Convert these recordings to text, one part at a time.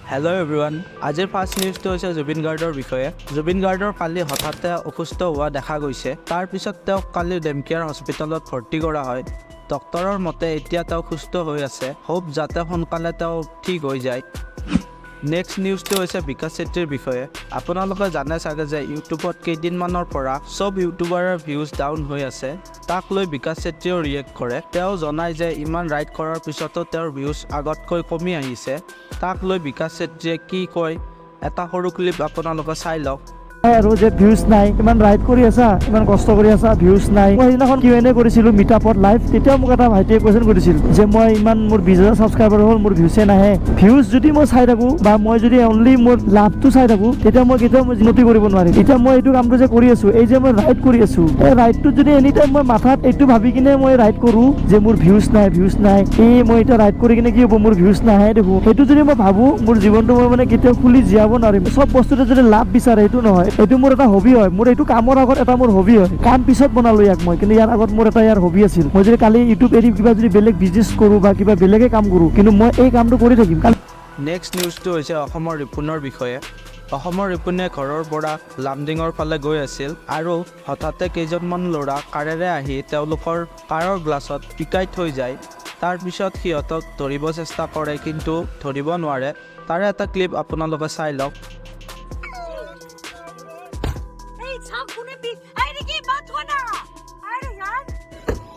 hello' everyone আজিৰ first নিউজটো হৈছে জুবিন গাৰ্গৰ বিষয়ে জুবিন গাৰ্গৰ কালি হঠাতে অসুস্থ হোৱা দেখা গৈছে তাৰ পিছত তেওঁক কালি ডেমকেয়াৰ হস্পিটেলত ভৰ্তি কৰা হয় ডক্টৰৰ মতে এতিয়া তেওঁ সুস্থ হৈ আছে হোপ যাতে সোনকালে তেওঁ ঠিক হৈ যায় নেক্সট নিউজটো হৈছে বিকাশ চেত্ৰীৰ বিষয়ে আপোনালোকে জানে চাগে যে ইউটিউবত কেইদিনমানৰ পৰা সব ইউটিউবাৰৰ ভিউজ ডাউন হৈ আছে তাক লৈ বিকাশ চেত্ৰীও ৰিয়েক্ট কৰে তেওঁ জনায় যে ইমান ৰাইড কৰাৰ পিছতো তেওঁৰ ভিউজ আগতকৈ কমি আহিছে তাক লৈ বিকাশ চেত্ৰীয়ে কি কয় এটা সৰু ক্লিপ আপোনালোকে চাই লওক আৰু যে ভিউজ নাই ইমান ৰাইড কৰি আছা ইমান কষ্ট কৰি আছা ভিউজ নাই মই সেইদিনাখন Q&A কৰিছিলোঁ মিটআপত লাইভ তেতিয়া মোক এটা ভাইটিয়ে কোৱেশ্যন কৰিছিল যে মই ইমান মোৰ 20,000 ছাবস্ক্ৰাইবাৰ হ'ল মোৰ ভিউজে নাহে ভিউজ যদি মই চাই থাকোঁ বা মই যদি অনলি মোৰ লাভটো চাই থাকোঁ তেতিয়া মই কেতিয়াও উন্নতি কৰিব নোৱাৰিম এতিয়া মই এইটো কামটো যে কৰি আছোঁ এই যে মই ৰাইড কৰি আছোঁ এই ৰাইডটোত যদি এনি টাইম মই মাথাত এইটো ভাবি কিনে মই ৰাইড কৰোঁ যে মোৰ ভিউজ নাই মই এতিয়া ৰাইড কৰি কিনে কি হ'ব মোৰ ভিউজ নাহে দেখোঁ সেইটো যদি মই ভাবোঁ মোৰ জীৱনটো মই মানে কেতিয়াও খুলি জীয়াব নোৱাৰিম চব বস্তুতে যদি লাভ বিচাৰে এইটো নহয় এইটো মোৰ এটা হবি হয় মোৰ এইটো কামৰ আগত এটা মোৰ হবি হয় কাম পিছত বনালো ইয়াক মই কিন্তু ইয়াৰ আগত মোৰ এটা ইয়াৰ হবি আছিল মই যদি কালি ইউটিউব এৰি কিবা যদি বেলেগ বিজনেছ কৰোঁ বা কিবা বেলেগে কাম কৰোঁ কিন্তু মই এই কামটো কৰি থাকিম নেক্সট নিউজটো হৈছে অসমৰ ৰিপুনৰ বিষয়ে অসমৰ ৰিপুনে ঘৰৰ পৰা লামডিঙৰ ফালে গৈ আছিল আৰু হঠাতে কেইজনমান ল'ৰা কাৰেৰে আহি তেওঁলোকৰ কাৰৰ গ্লাছত পিকাই থৈ যায় তাৰপিছত সিহঁতক ধৰিব চেষ্টা কৰে কিন্তু ধৰিব নোৱাৰে তাৰে এটা ক্লিপ আপোনালোকে চাই লওক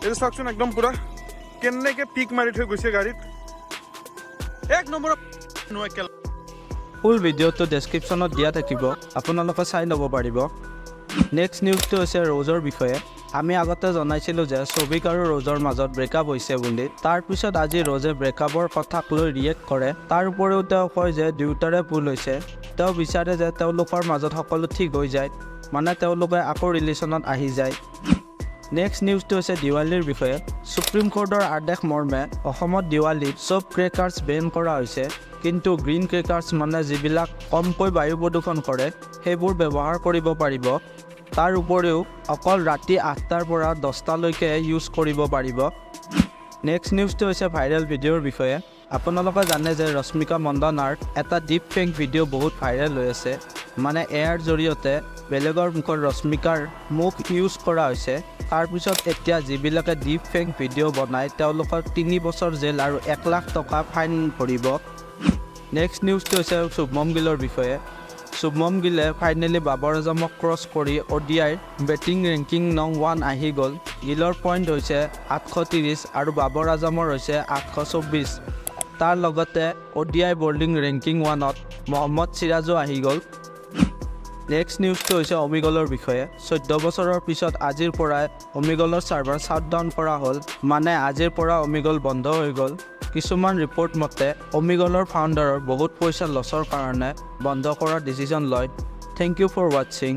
এই চাকচোন একদম পুৰা কেনেকে পিক মাৰি থৈ গৈছে গাড়ীত এক নম্বৰ ফুল ভিডিঅ'টো ডেছক্ৰিপশ্যনত দিয়া থাকিব আপোনালোকে চাই ল'ব পাৰিব নেক্সট নিউজটো হৈছে ৰ'জৰ বিষয়ে আমি আগতে জনাইছিলোঁ যে সৌভিক আৰু ৰ'জৰ মাজত ব্ৰেকআপ হৈছে বুলি তাৰপিছত আজি ৰ'জে ব্ৰেকআপৰ কথাক লৈ ৰিয়েক্ট কৰে তাৰ উপৰিও তেওঁ কয় যে দুয়োটাৰে ভুল হৈছে তেওঁ বিচাৰে যে তেওঁলোকৰ মাজত সকলো ঠিক হৈ যায় মানে তেওঁলোকে আকৌ ৰিলেশ্যনত আহি যায় নেক্সট নিউজটো হৈছে দিৱালীৰ বিষয়ে সুপ্ৰিম কোৰ্টৰ আদেশ মৰ্মে অসমত দিৱালীত চব ক্ৰেকাৰ্ছ বেন কৰা হৈছে কিন্তু গ্ৰীণ ক্ৰেকাৰ্ছ মানে যিবিলাক কমকৈ বায়ু প্ৰদূষণ কৰে সেইবোৰ ব্যৱহাৰ কৰিব পাৰিব তাৰ উপৰিও অকল ৰাতি 8টাৰ পৰা 10টালৈকে ইউজ কৰিব পাৰিব নেক্সট নিউজটো হৈছে ভাইৰেল ভিডিঅ'ৰ বিষয়ে আপোনালোকে জানে যে ৰশ্মিকা মণ্ডনাৰ এটা ডিপ ফেক ভিডিঅ' বহুত ভাইৰেল হৈ আছে মানে এয়াৰ জৰিয়তে বেলেগৰ মুখত ৰশ্মিকাৰ মুখ ইউজ কৰা হৈছে তাৰপিছত এতিয়া যিবিলাকে ডিপ ফেক ভিডিঅ' বনায় তেওঁলোকক 3 বছৰ জেল আৰু 1 লাখ টকা ফাইন ভৰিব নেক্সট নিউজটো হৈছে শুভমন গিলৰ বিষয়ে শুভমন গিলে ফাইনেলি বাবৰ আজমক ক্ৰছ কৰি ODIৰ বেটিং ৰেংকিং নং 1 আহি গ'ল গিলৰ পইণ্ট হৈছে 830 আৰু বাবৰ আজমৰ হৈছে 824 তাৰ লগতে ODI বলিং ৰেংকিং 1ত মহম্মদ সিৰাজো আহি গ'ল নেক্সট নিউজটো হৈছে অমিগলৰ বিষয়ে 14 বছৰৰ পিছত আজিৰ পৰাই অমিগলৰ ছাৰ্ভাৰ শ্বাটডাউন কৰা হ'ল মানে আজিৰ পৰা অমিগল বন্ধ হৈ গ'ল কিছুমান ৰিপৰ্ট মতে অমিগলৰ ফাউণ্ডাৰৰ বহুত পইচা লছৰ কাৰণে বন্ধ কৰাৰ ডিচিজন লয় থেংক ইউ ফৰ ৱাটছিং